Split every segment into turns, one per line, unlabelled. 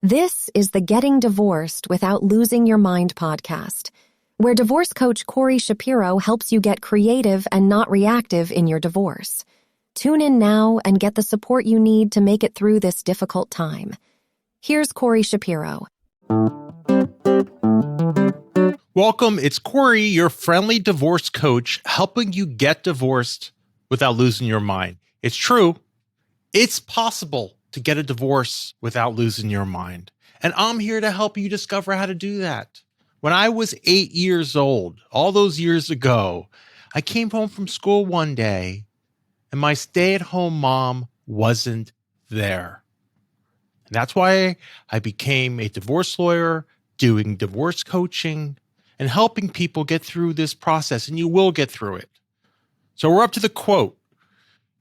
This is the Getting Divorced Without Losing Your Mind podcast, where divorce coach Corey Shapiro helps you get creative and not reactive in your divorce. Tune in now and get the support you need to make it through this difficult time. Here's Corey Shapiro.
Welcome, it's Corey, your friendly divorce coach, helping you get divorced without losing your mind. It's true. It's possible to get a divorce without losing your mind. And I'm here to help you discover how to do that. When I was 8 years old, all those years ago, I came home from school one day and my stay-at-home mom wasn't there. And that's why I became a divorce lawyer, doing divorce coaching and helping people get through this process. And you will get through it. So we're up to the quote.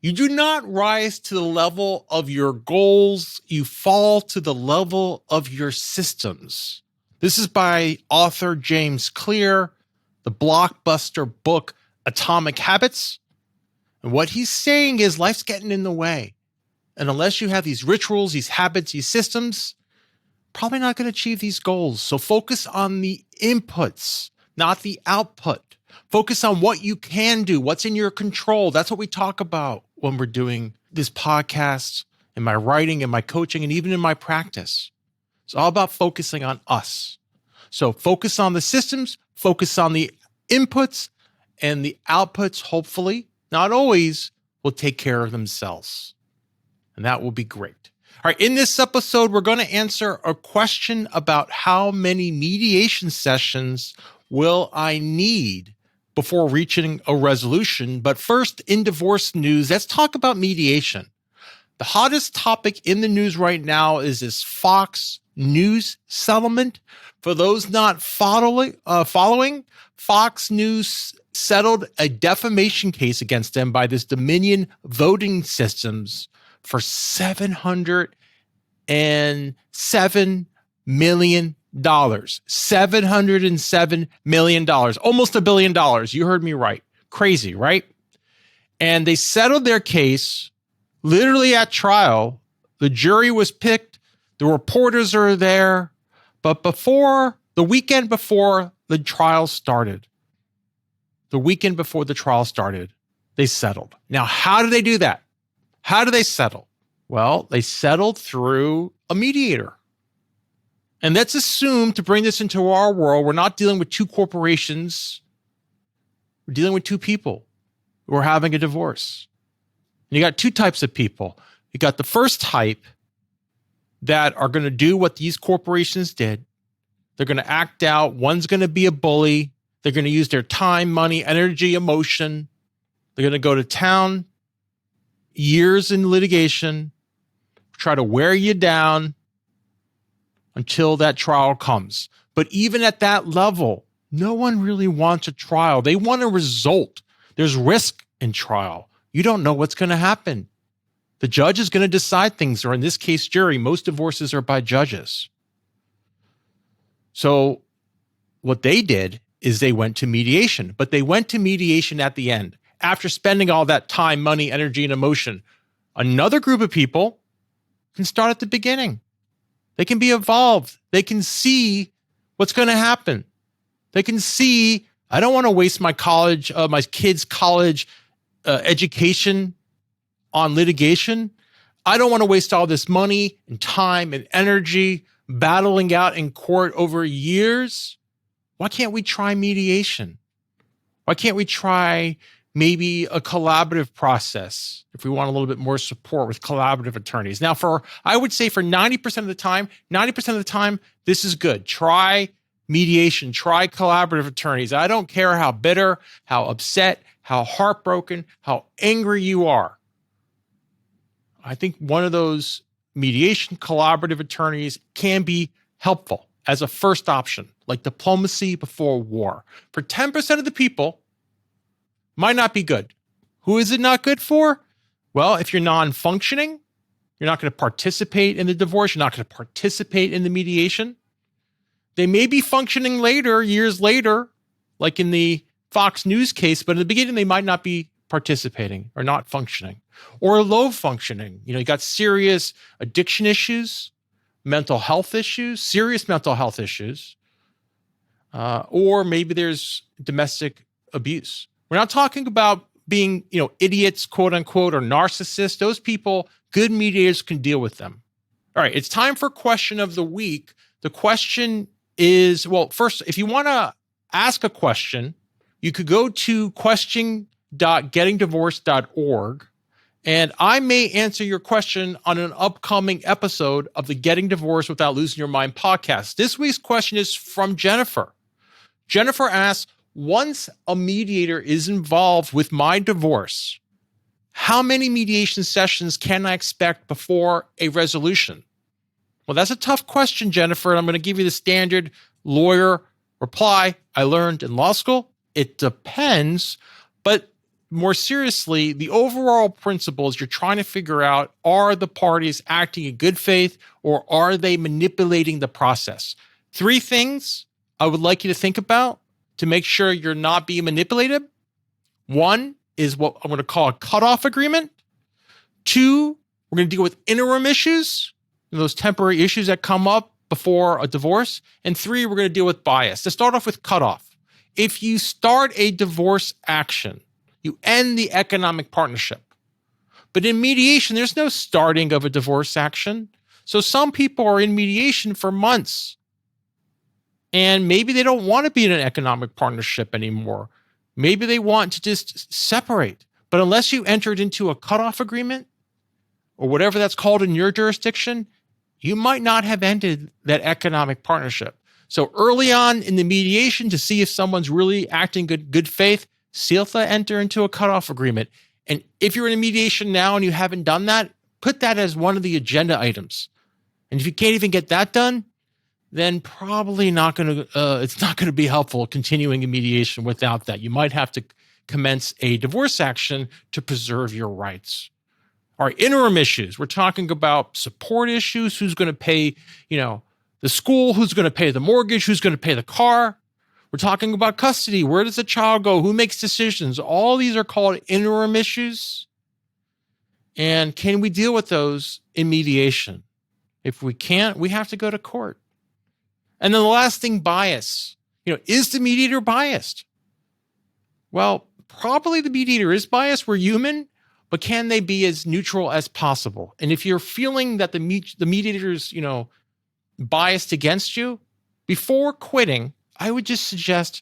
You do not rise to the level of your goals. You fall to the level of your systems. This is by author James Clear, the blockbuster book, Atomic Habits. And what he's saying is life's getting in the way. And unless you have these rituals, these habits, these systems, probably not going to achieve these goals. So focus on the inputs, not the output. Focus on what you can do, what's in your control. That's what we talk about when we're doing this podcast, in my writing, in my coaching, and even in my practice. It's all about focusing on us. So focus on the systems, focus on the inputs, and the outputs, hopefully, not always, will take care of themselves. And that will be great. All right, in this episode, we're going to answer a question about how many mediation sessions will I need before reaching a resolution. But first, in divorce news, let's talk about mediation. The hottest topic in the news right now is this Fox News settlement. For those not following, Fox News settled a defamation case against them by this Dominion Voting Systems for $707 million. $707 million, almost $1 billion. You heard me right. Crazy, right? And they settled their case literally at trial. The jury was picked. The reporters are there. But the weekend before the trial started, they settled. Now, how do they do that? How do they settle? Well, they settled through a mediator. And let's assume, to bring this into our world, we're not dealing with two corporations. We're dealing with two people who are having a divorce. And you got two types of people. You got the first type that are going to do what these corporations did. They're going to act out. One's going to be a bully. They're going to use their time, money, energy, emotion. They're going to go to town, years in litigation, try to wear you down until that trial comes. But even at that level, no one really wants a trial. They want a result. There's risk in trial. You don't know what's going to happen. The judge is going to decide things, or in this case, jury. Most divorces are by judges. So what they did is they went to mediation, but they went to mediation at the end. After spending all that time, money, energy, and emotion, another group of people can start at the beginning. They can be involved. They can see what's going to happen. They can see, I don't want to waste my kids' college education on litigation. I don't want to waste all this money and time and energy battling out in court over years. Why can't we try mediation? Why can't we try maybe a collaborative process if we want a little bit more support with collaborative attorneys? Now, I would say for 90% of the time, this is good. Try mediation, try collaborative attorneys. I don't care how bitter, how upset, how heartbroken, how angry you are. I think one of those mediation collaborative attorneys can be helpful as a first option, like diplomacy before war. For 10% of the people, might not be good. Who is it not good for? Well, if you're non-functioning, you're not going to participate in the divorce. You're not going to participate in the mediation. They may be functioning later, years later, like in the Fox News case, but in the beginning, they might not be participating or not functioning, or low functioning. You got serious addiction issues, mental health issues, serious mental health issues, or maybe there's domestic abuse. We're not talking about being, idiots, quote unquote, or narcissists. Those people, good mediators can deal with them. All right, it's time for question of the week. The question is, well, first, if you want to ask a question, you could go to question.gettingdivorced.org, and I may answer your question on an upcoming episode of the Getting Divorced Without Losing Your Mind podcast. This week's question is from Jennifer. Jennifer asks, once a mediator is involved with my divorce, how many mediation sessions can I expect before a resolution? Well, that's a tough question, Jennifer, and I'm going to give you the standard lawyer reply I learned in law school. It depends, but more seriously, the overall principle is you're trying to figure out, are the parties acting in good faith or are they manipulating the process? 3 things I would like you to think about to make sure you're not being manipulated. 1 is what I'm going to call a cutoff agreement. 2, we're going to deal with interim issues, those temporary issues that come up before a divorce. And 3, we're going to deal with bias. To start off with cutoff, if you start a divorce action, you end the economic partnership. But in mediation, there's no starting of a divorce action. So some people are in mediation for months, and maybe they don't want to be in an economic partnership anymore. Maybe they want to just separate. But unless you entered into a cutoff agreement or whatever that's called in your jurisdiction, you might not have ended that economic partnership. So early on in the mediation, to see if someone's really acting good faith, see if they enter into a cutoff agreement. And if you're in a mediation now and you haven't done that, put that as one of the agenda items. And if you can't even get that done, then probably it's not going to be helpful continuing a mediation without that. You might have to commence a divorce action to preserve your rights. All right, interim issues. We're talking about support issues. Who's going to pay, the school? Who's going to pay the mortgage? Who's going to pay the car? We're talking about custody. Where does the child go? Who makes decisions? All these are called interim issues. And can we deal with those in mediation? If we can't, we have to go to court. And then the last thing, bias. Is the mediator biased? Well, probably the mediator is biased. We're human, but can they be as neutral as possible? And if you're feeling that the mediator's, biased against you, before quitting, I would just suggest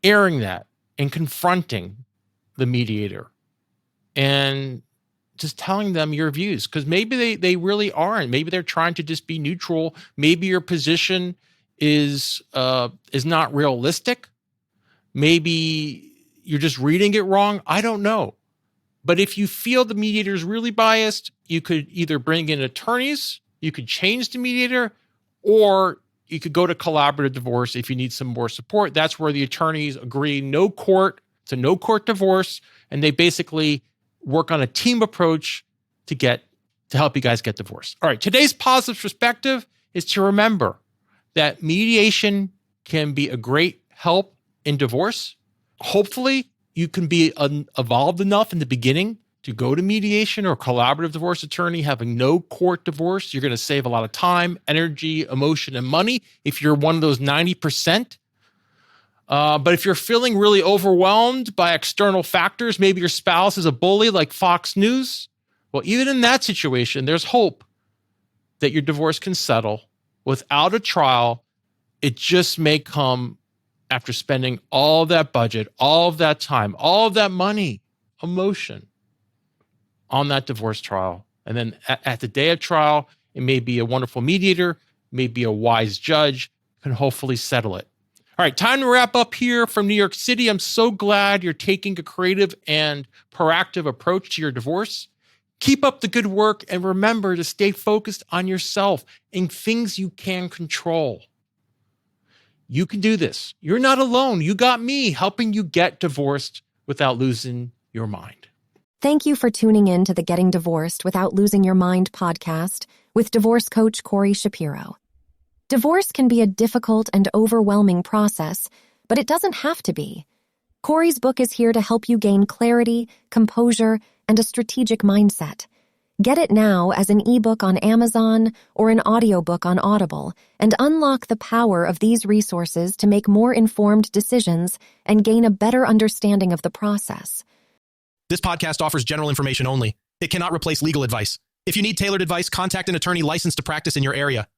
airing that and confronting the mediator and just telling them your views, because maybe they really aren't. Maybe they're trying to just be neutral. Maybe your position is not realistic. Maybe you're just reading it wrong. I don't know. But if you feel the mediator is really biased, you could either bring in attorneys, you could change the mediator, or you could go to collaborative divorce if you need some more support. That's where the attorneys agree no court. It's a no court divorce, and they basically work on a team approach to help you guys get divorced. All right, today's positive perspective is to remember that mediation can be a great help in divorce. Hopefully, you can be evolved enough in the beginning to go to mediation or collaborative divorce attorney, having no court divorce. You're going to save a lot of time, energy, emotion, and money if you're one of those 90%. But if you're feeling really overwhelmed by external factors, maybe your spouse is a bully like Fox News, well, even in that situation, there's hope that your divorce can settle without a trial. It just may come after spending all of that budget, all of that time, all of that money, emotion on that divorce trial. And then at the day of trial, it may be a wonderful mediator, maybe a wise judge, can hopefully settle it. All right, time to wrap up here from New York City. I'm so glad you're taking a creative and proactive approach to your divorce. Keep up the good work, and remember to stay focused on yourself and things you can control. You can do this. You're not alone. You got me helping you get divorced without losing your mind.
Thank you for tuning in to the Getting Divorced Without Losing Your Mind podcast with divorce coach Corey Shapiro. Divorce can be a difficult and overwhelming process, but it doesn't have to be. Corey's book is here to help you gain clarity, composure, and a strategic mindset. Get it now as an ebook on Amazon or an audiobook on Audible, and unlock the power of these resources to make more informed decisions and gain a better understanding of the process.
This podcast offers general information only. It cannot replace legal advice. If you need tailored advice, contact an attorney licensed to practice in your area.